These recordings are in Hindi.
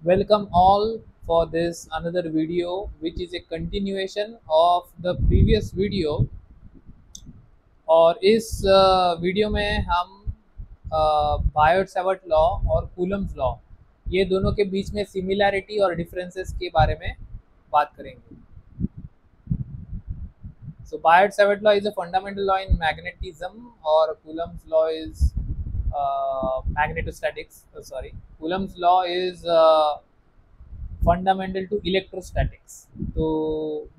Welcome all for this another video which is a continuation of the previous video। और इस वीडियो में हम बायोट सावर्ट लॉ और कूलम्स लॉ ये दोनों के बीच में सिमिलैरिटी और डिफरेंसेस के बारे में बात करेंगे। So Biot-Savart law is a fundamental law in magnetism, or Coulomb's law is magnetostatics. Coulomb's law is fundamental to electrostatics. तो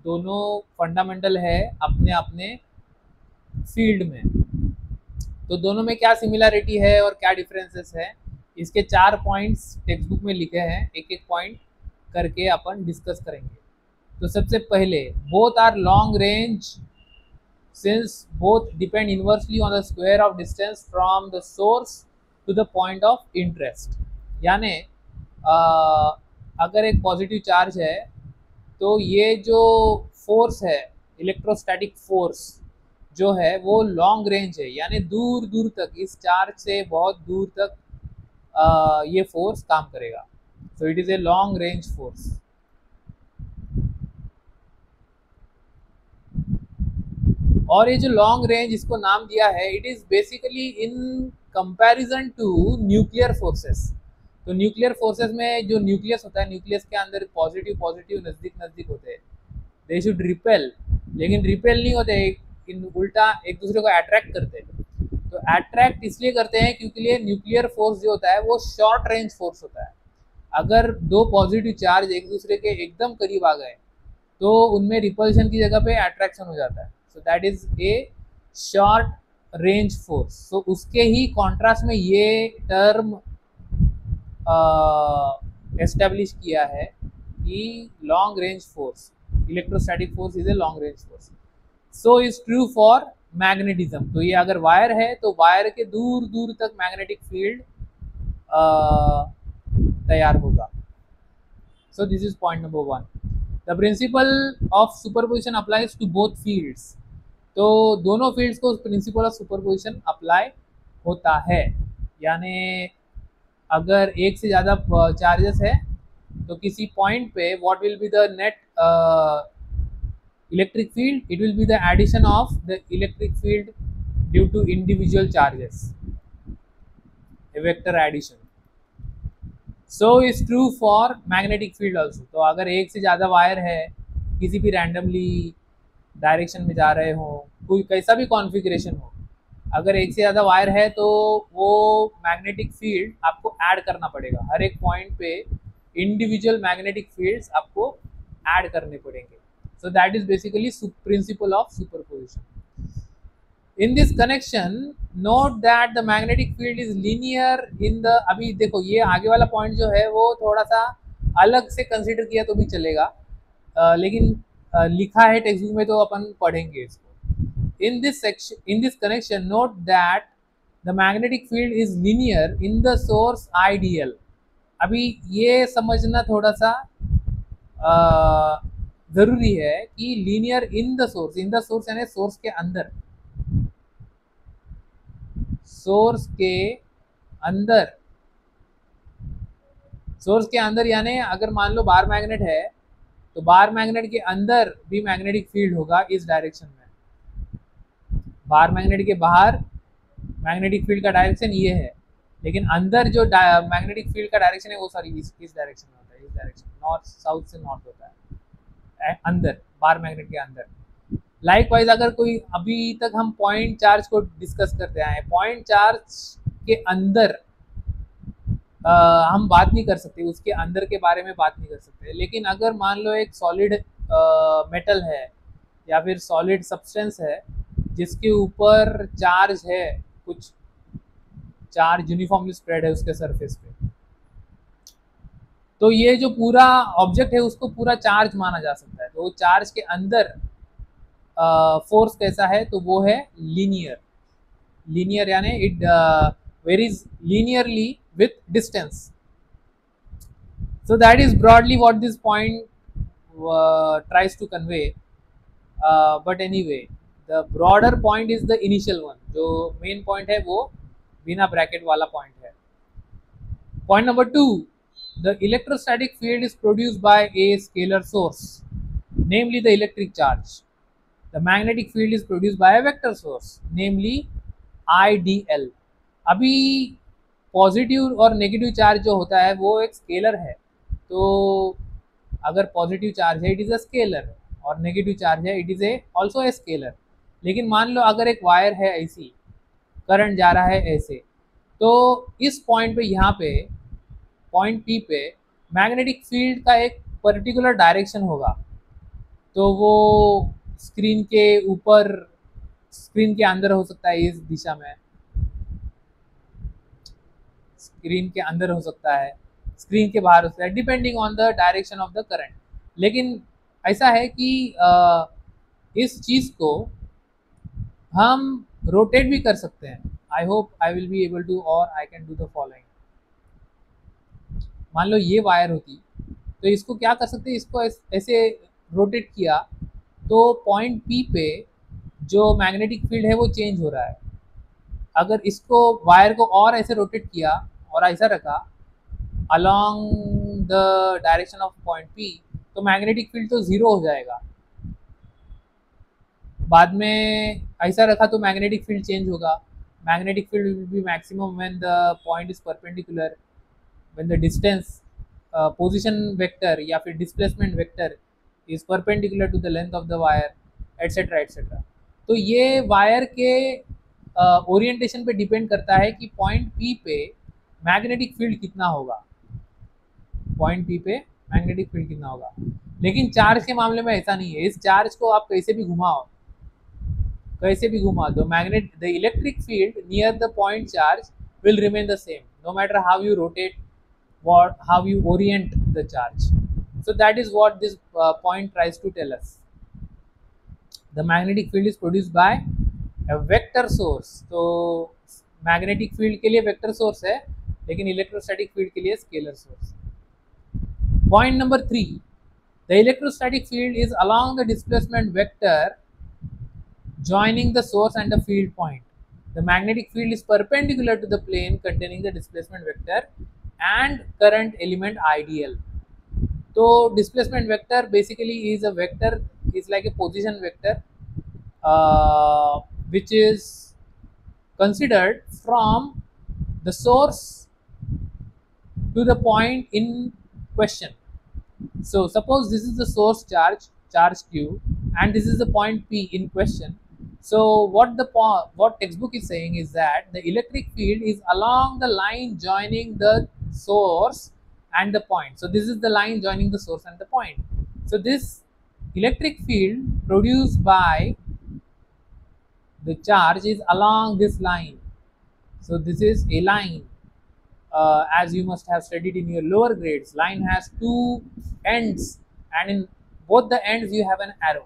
दोनों फंडामेंटल है अपने अपने फील्ड में। तो दोनों में क्या सिमिलैरिटी है और क्या डिफरेंसेस है, इसके 4 पॉइंट्स टेक्स्ट बुक में लिखे हैं, एक एक पॉइंट करके अपन डिस्कस करेंगे। तो सबसे पहले, both are long range since both depend inversely on the square of distance from the source to the point of interest. यानी अगर एक पॉजिटिव चार्ज है तो ये जो फोर्स है, इलेक्ट्रोस्टैटिक फोर्स जो है वो लॉन्ग रेंज है, यानी दूर दूर तक, इस चार्ज से बहुत दूर तक ये फोर्स काम करेगा। So it is a long range force. और ये जो लॉन्ग रेंज इसको नाम दिया है, it is basically in comparison to nuclear forces. तो न्यूक्लियर फोर्सेस में जो न्यूक्लियस होता है, न्यूक्लियस के अंदर पॉजिटिव पॉजिटिव नज़दीक नज़दीक होते हैं, दे शुड रिपेल, लेकिन रिपेल नहीं होते, उल्टा एक दूसरे को अट्रैक्ट करते हैं। तो अट्रैक्ट इसलिए करते हैं क्योंकि लिए न्यूक्लियर फोर्स जो होता है वो शॉर्ट रेंज फोर्स होता है। अगर दो पॉजिटिव चार्ज एक दूसरे के एकदम करीब आ गए तो उनमें रिपल्शन की जगह पे अट्रैक्शन हो जाता है। So that is a short range force. So उसके ही कॉन्ट्रास्ट में ये टर्म एस्टेब्लिश किया है कि long range force, electrostatic force is a long range force. So is true for magnetism. तो ये अगर वायर है तो वायर के दूर दूर तक मैग्नेटिक फील्ड तैयार होगा। So this is point number 1। The principle of superposition applies to both fields. तो दोनों फील्ड्स को प्रिंसिपल ऑफ सुपरपोजिशन अप्लाई होता है, यानी अगर एक से ज़्यादा चार्जेस है तो किसी पॉइंट पे what will be the net electric field, it will be the addition of the electric field due to individual charges, a vector addition. So is true for magnetic field also. तो अगर एक से ज़्यादा वायर है, किसी भी रैंडमली डायरेक्शन में जा रहे हो, कोई कैसा भी कॉन्फ़िगरेशन हो, अगर एक से ज़्यादा वायर है तो वो मैग्नेटिक फील्ड आपको ऐड करना पड़ेगा। हर एक पॉइंट पे इंडिविजुअल मैग्नेटिक फील्ड्स आपको ऐड करने पड़ेंगे। सो that is basically principal of superposition. In this connection note that the magnetic field is linear in the, अभी देखो ये आगे वाला पॉइंट जो है वो थोड़ा सा अलग से कंसिडर किया तो भी चलेगा, लेकिन लिखा है टेक्स्ट बुक में तो अपन पढ़ेंगे इसको। In this connection, note that the magnetic field is linear in the source ideal। अभी ये समझना थोड़ा सा जरूरी है कि लीनियर इन द सोर्स यानी सोर्स के अंदर, सोर्स के अंदर यानी अगर मान लो बार मैग्नेट है तो बार मैग्नेट के अंदर भी मैग्नेटिक फील्ड होगा इस डायरेक्शन में। बार मैग्नेट के बाहर मैग्नेटिक फील्ड का डायरेक्शन ये है, लेकिन अंदर जो मैग्नेटिक फील्ड का डायरेक्शन है वो इस डायरेक्शन में होता है, इस डायरेक्शन, नॉर्थ साउथ से नॉर्थ होता है अंदर, बार मैग्नेट के अंदर। लाइकवाइज अगर कोई, अभी तक हम पॉइंट चार्ज को डिस्कस करते आए हैं, पॉइंट चार्ज के अंदर हम बात नहीं कर सकते, उसके अंदर के बारे में बात नहीं कर सकते। लेकिन अगर मान लो एक सॉलिड मेटल है या फिर सॉलिड सब्सटेंस है जिसके ऊपर चार्ज है, कुछ चार्ज यूनिफॉर्मली स्प्रेड है उसके सरफेस पे, तो ये जो पूरा ऑब्जेक्ट है उसको पूरा चार्ज माना जा सकता है। तो चार्ज के अंदर फोर्स कैसा है, तो वो है लीनियर यानी it varies linearly with distance. So that is broadly what this point tries to convey, but anyway the broader point is the initial one. जो मेन पॉइंट है वो बिना ब्रैकेट वाला पॉइंट है। Point number 2, the electrostatic field is produced by a scalar source, namely the electric charge. The magnetic field is produced by a vector source, namely IDL. अभी पॉजिटिव और नेगेटिव चार्ज जो होता है वो एक स्केलर है, तो अगर पॉजिटिव चार्ज है इट इज़ अ स्केलर और नेगेटिव चार्ज है it is A also a scalar. लेकिन मान लो अगर एक वायर है ऐसी, करंट जा रहा है ऐसे, तो इस पॉइंट पे, यहाँ पे पॉइंट P पे मैग्नेटिक फील्ड का एक पर्टिकुलर डायरेक्शन होगा. तो वो स्क्रीन के ऊपर, स्क्रीन के अंदर हो सकता है, इस दिशा में स्क्रीन के अंदर हो सकता है, स्क्रीन के बाहर हो सकता है, depending on the direction of the current. लेकिन ऐसा है कि इस चीज़ को हम रोटेट भी कर सकते हैं. I hope I will be able to, और I can do the following. मान लो ये वायर होती, तो इसको क्या कर सकते हैं, इसको ऐसे रोटेट किया तो पॉइंट P पे जो मैग्नेटिक फील्ड है वो चेंज हो रहा है. अगर इसको, वायर को और ऐसे रोटेट किया और ऐसा रखा along the direction of point P, तो मैग्नेटिक फील्ड तो ज़ीरो हो जाएगा. बाद में ऐसा रखा तो मैग्नेटिक फील्ड चेंज होगा. Magnetic field will be maximum when the point is perpendicular, when the distance, position vector या फिर displacement vector is perpendicular to the length of the wire, etcetera etcetera. तो ये वायर के ओरिएंटेशन पे डिपेंड करता है कि पॉइंट P पे मैग्नेटिक फील्ड कितना होगा, पॉइंट P पे मैग्नेटिक फील्ड कितना होगा. लेकिन चार्ज के मामले में ऐसा नहीं है. इस चार्ज को आप कैसे भी घुमाओ, कैसे भी घुमा दो, magnet, the electric field near the point charge will remain the same no matter how you rotate, what, how you orient the charge. So that is what this point tries to tell us. The magnetic field is produced by a vector source. तो मैग्नेटिक फील्ड के लिए वेक्टर सोर्स है, लेकिन इलेक्ट्रोस्टैटिक फील्ड के लिए scalar source. Point number 3, the electrostatic field is along the displacement vector joining the source and the field point. The magnetic field is perpendicular to the plane containing the displacement vector and current element IDL. So displacement vector basically is a vector, is like a position vector which is considered from the source to the point in question. So suppose this is the source charge Q, and this is the point P in question. So what textbook is saying is that the electric field is along the line joining the source and the point. So this is the line joining the source and the point. So this electric field produced by the charge is along this line. So this is a line. As you must have studied in your lower grades, line has two ends, and in both the ends you have an arrow.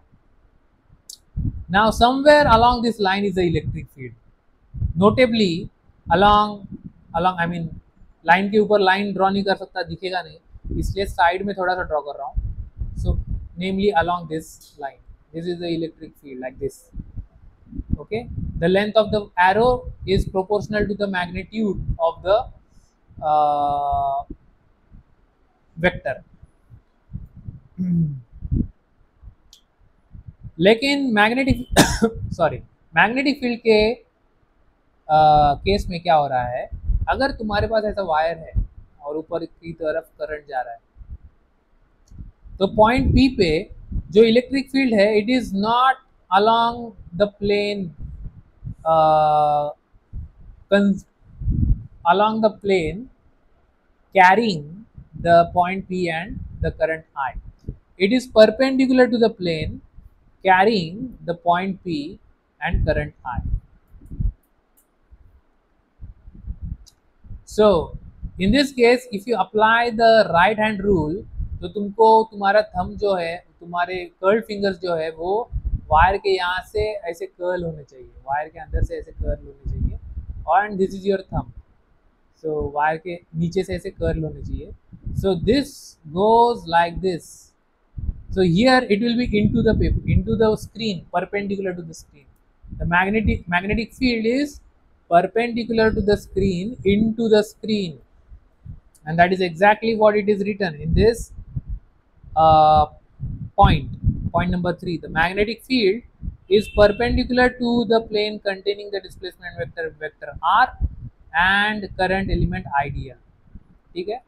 Now somewhere along this line is the electric field. Notably along I mean line के ऊपर line draw नहीं कर सकता, दिखेगा नहीं, इसलिए side में थोड़ा सा draw कर रहा हूँ. So namely along this line, this is the electric field like this. Okay, the length of the arrow is proportional to the magnitude of the vector. लेकिन मैग्नेटिक मैग्नेटिक फील्ड के केस में क्या हो रहा है, अगर तुम्हारे पास ऐसा वायर है और ऊपर की तरफ करंट जा रहा है, तो पॉइंट P पे जो इलेक्ट्रिक फील्ड है it is not along the plane, along the plane carrying the point P and the current I. It is perpendicular to the plane carrying the point P and current I. So in this case if you apply the right hand rule, तो तुमको तुम्हारा थंब जो है, तुम्हारे कर्ल फिंगर्स जो है वो वायर के यहाँ से ऐसे कर्ल होने चाहिए, वायर के अंदर से ऐसे कर्ल होने चाहिए, और and this is your thumb. So wire के नीचे से ऐसे कर्ल होने चाहिए. So this goes like this. So here it will be into the paper, into the screen, perpendicular to the screen. The magnetic field is perpendicular to the screen, into the screen. and that is exactly what it is written in this uh, point number 3. The magnetic field is perpendicular to the plane containing the displacement vector r and current element idl. ठीक है.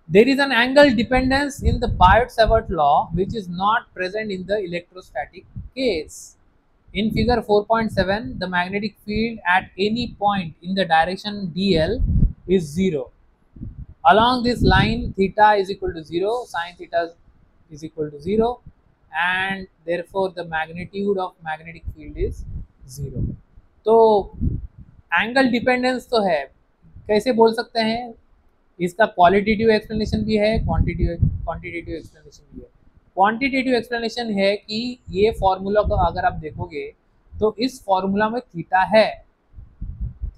There is an angle dependence in the Biot-Savart law which is not present in the electrostatic case. In figure 4.7, the magnetic field at any point in the direction dl is 0. Along this line, theta is equal to 0, sine theta is equal to 0, and therefore the magnitude of magnetic field is 0. तो एंगल डिपेंडेंस तो है, कैसे बोल सकते हैं? इसका क्वालिटेटिव एक्सप्लेनेशन भी है, क्वांटिटेटिव एक्सप्लेनेशन भी है. क्वांटिटेटिव एक्सप्लेनेशन है कि ये फॉर्मूला को अगर आप देखोगे तो इस फॉर्मूला में थीटा है.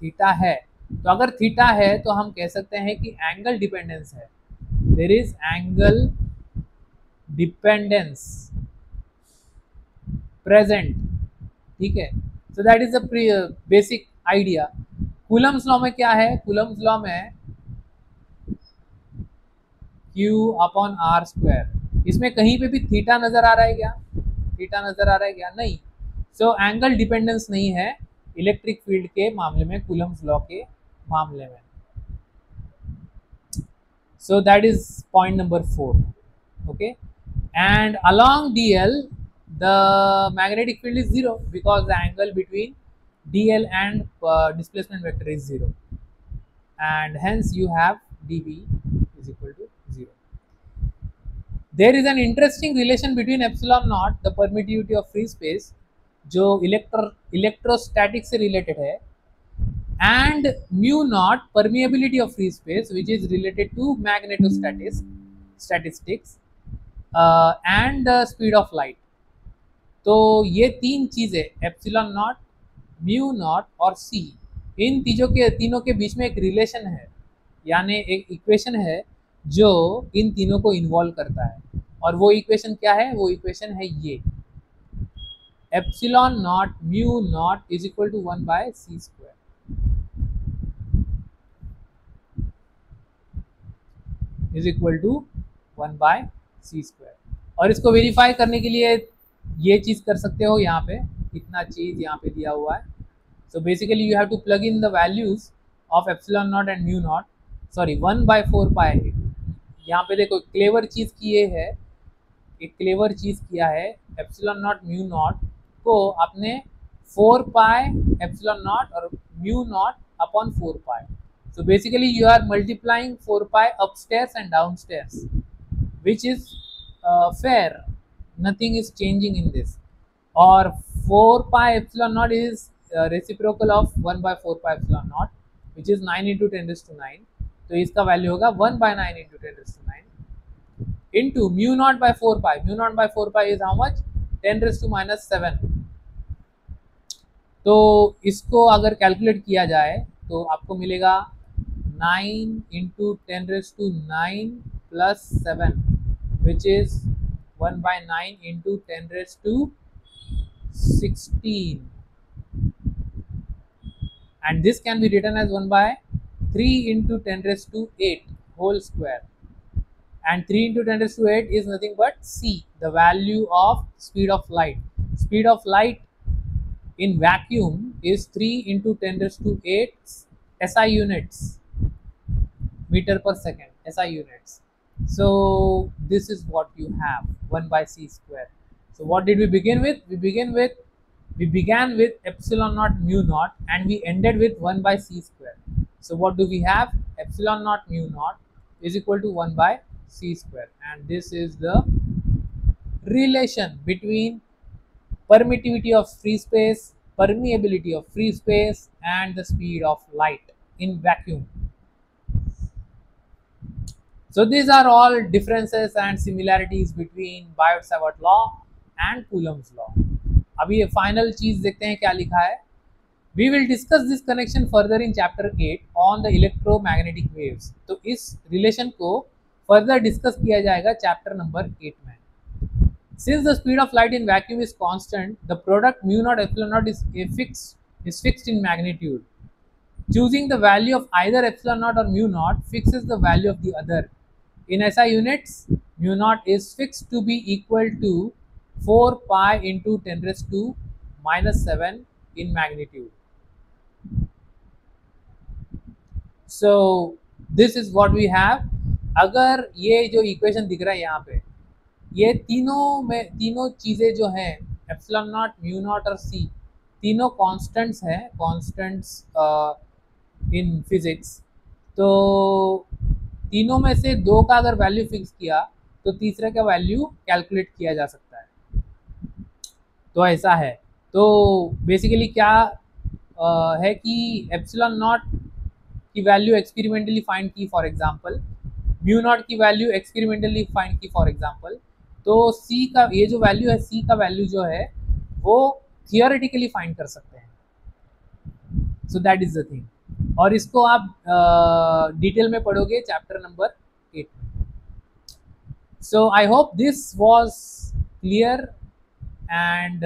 तो अगर थीटा है तो हम कह सकते हैं कि एंगल डिपेंडेंस है. There is angle dependence present. ठीक है. So that is the basic idea. Coulomb's law में क्या है? कूलम्स लॉ में Q अपॉन आर स्क्वायर. इसमें कहीं पे भी थीटा नजर आ रहा है क्या? थीटा नजर आ रहा है क्या? नहीं. सो एंगल डिपेंडेंस नहीं है इलेक्ट्रिक फील्ड के मामले में, कूलम्स लॉ के मामले में. सो that is point number 4. Okay. And along dl the magnetic field is 0 because the angle between dl and displacement vector is 0, and hence you have dB is equal to 0. There is an interesting relation between epsilon naught, the permittivity of free space, जो इलेक्ट्रोस्टैटिक से रिलेटेड है, and mu naught, permeability of free space, which is related to magnetostatistics, and the speed of light. तो ये तीन चीजें एप्सिलॉन नॉट, म्यू नॉट और सी, इन तीनों के बीच में एक रिलेशन है, यानी एक इक्वेशन है जो इन तीनों को इन्वॉल्व करता है. और वो इक्वेशन क्या है? वो इक्वेशन है ये, epsilon naught mu naught is equal to 1 by c square. Is equal to 1 by c square. और इसको वेरीफाई करने के लिए ये चीज़ कर सकते हो, यहाँ पे इतना चीज़ यहाँ पे दिया हुआ है. So basically you have to plug in the values of epsilon naught and mu naught. Sorry, 1 by 4 pi. यहाँ पे देखो क्लेवर चीज़ किए है, एक क्लेवर चीज़ किया है. एप्सिलॉन नॉट म्यू नॉट को आपने 4 पाई एप्सिलॉन नॉट और mu naught upon 4 pi. So basically you are multiplying 4 pi upstairs and downstairs, which is fair. Nothing is changing in this. Or 4 pi epsilon naught is reciprocal of 1 by 4 pi epsilon naught, which is 9 into 10 raised to 9. तो इसका वैल्यू होगा 1 by 9 into 10 raised to 9 into mu naught by 4 pi. Mu naught by 4 pi is how much? 10 raised to minus 7. तो इसको अगर कैलकुलेट किया जाए तो आपको मिलेगा 9 into 10 raised to 9 plus 7, which is 1 by 9 into 10 raised to 16, and this can be written as 1 by 3 into 10 raised to 8 whole square, and 3 into 10 raised to 8 is nothing but c, the value of speed of light. Speed of light in vacuum is 3 into 10 raised to 8 SI units, meter per second, SI units. So this is what you have, 1 by c square. So what did we begin with? We began with epsilon naught mu naught, and we ended with 1 by c square. So what do we have? Epsilon naught mu naught is equal to 1 by c square, and this is the relation between permittivity of free space, permeability of free space, and the speed of light in vacuum. So these are all differences and similarities between Biot-Savart law and Coulomb's law. अभी ये फाइनल चीज देखते हैं क्या लिखा है. We will discuss this connection further in chapter 8 on the electromagnetic waves. तो इस रिलेशन को फर्दर डिस्कस किया जाएगा चैप्टर नंबर 8 में. Since the speed of light in vacuum is constant, the product mu naught epsilon naught is fixed in magnitude. choosing the value of either epsilon naught or mu naught fixes the value of the other. In SI units, mu naught is fixed to be equal to 4 pi into 10 raised to minus 7 in magnitude. So this is what we have. अगर ये जो इक्वेशन दिख रहा है यहाँ पे, ये तीनों चीज़ें जो हैं एप्सिलॉन नॉट, म्यू नॉट और सी, तीनों कांस्टेंट्स हैं, कांस्टेंट्स इन फिजिक्स। तो तीनों में से दो का अगर वैल्यू फिक्स किया तो तीसरे का वैल्यू कैलकुलेट किया जा सकता है। तो ऐसा है। तो बेसिकली क्या है कि एप्सिलॉन नॉट की वैल्यू एक्सपेरिमेंटली फाइंड की फॉर एग्जांपल, म्यू नॉट की वैल्यू एक्सपेरिमेंटली फाइंड की फॉर एग्जांपल, तो सी का ये जो वैल्यू है, सी का वैल्यू जो है वो थियोरेटिकली फाइंड कर सकते हैं। सो दैट इज द थिंग। और इसको आप डिटेल में पढ़ोगे चैप्टर नंबर 8 में। So I hope this was clear and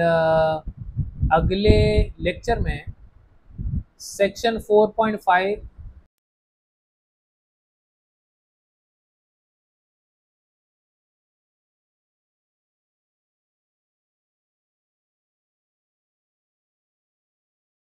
अगले लेक्चर में सेक्शन 4.5